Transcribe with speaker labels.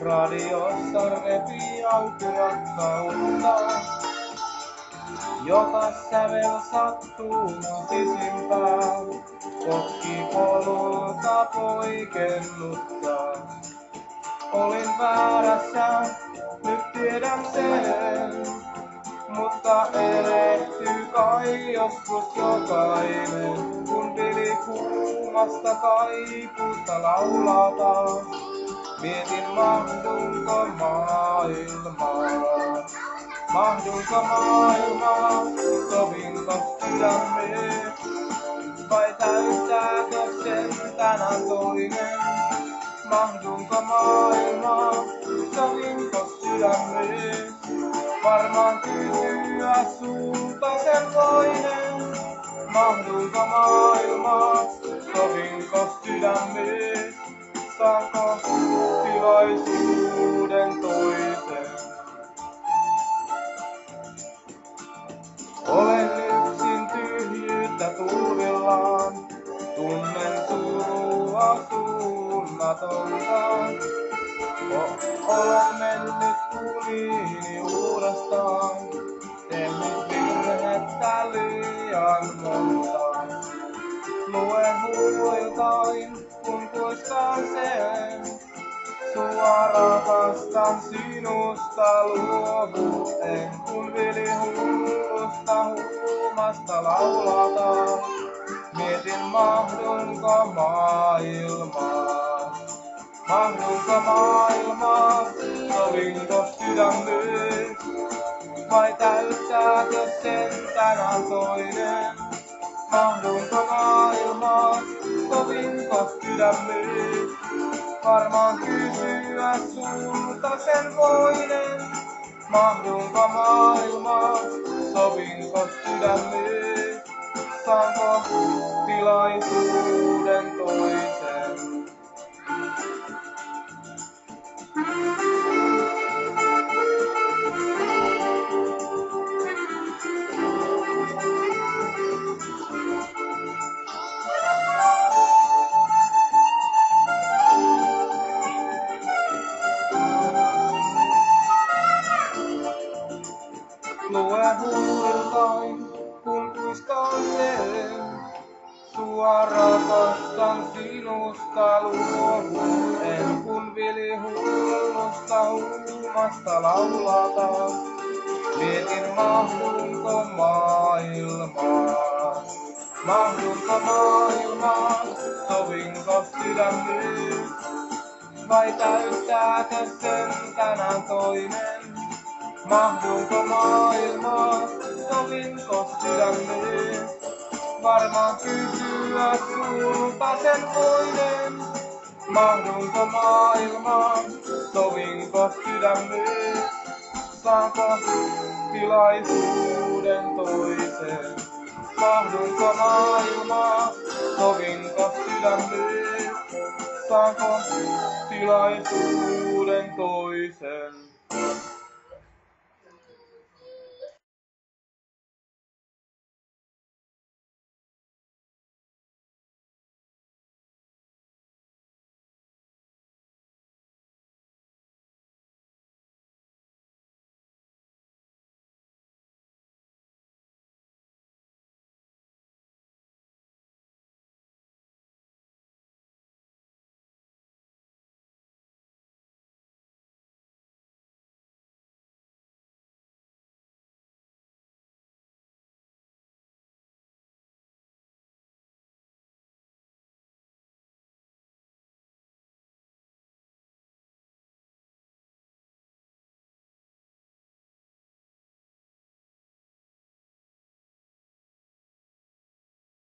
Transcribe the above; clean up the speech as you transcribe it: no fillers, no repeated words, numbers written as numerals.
Speaker 1: Radiossa repii auki rakkautta, joka sävel sattuu mun sisimpään. Potki polulta poikennutta. Olin väärässä, nyt tiedän sen, mutta erehtyy kai joskus jokainen, kun vili kuumasta kaipuusta laulataan. Mietin mahdunko maailmaa, sovinko sydämeen, vai täyttääkö sen tänään toinen? Mahdunko maailmaa, sovinko sydämeen, varmaan kysyä sulta sen voinen. Mahdunko maailmaa, sovinko sydämeen, saanko tilaisuuden toisen? Olen yksin tyhjyyttä tulvillaan, tunnen surua suunnatonta. Olen mennyt uniini uudestaan, tehnyt virhettä liian monta. Luen huuiltain, kun kuiskaan sen, sua rakastan sinusta luovuuden, kun vili hullusta huumasta laulataan. Mietin mahdunko maailmaa, sovinko sydämeen, vai täyttääkö sen tänään toinen? Mahdunko maailmaa, sovinko sydämeen, varmaan kysyä sulta sen voinen. Mahdunko maailmaa, sovinko sydämeen, saanko tilaisuuden toisen? Lue huuiltain, kun kuiskaan sen, sua rakastan sinusta luovuuden, kun vili hullusta huumasta laulataan. Mietin mahdunko maailmaa, sovinko sydämeen, vai täyttääkö sen tänään toinen? Mahdunko maailmaa, sovinko sydämeen, varmaan kysyä sulta sen voinen. Mahdunko maailmaa, sovinko sydämeen, saanko tilaisuuden toisen? Mahdunko maailmaa, sovinko sydämeen, saanko tilaisuuden toisen?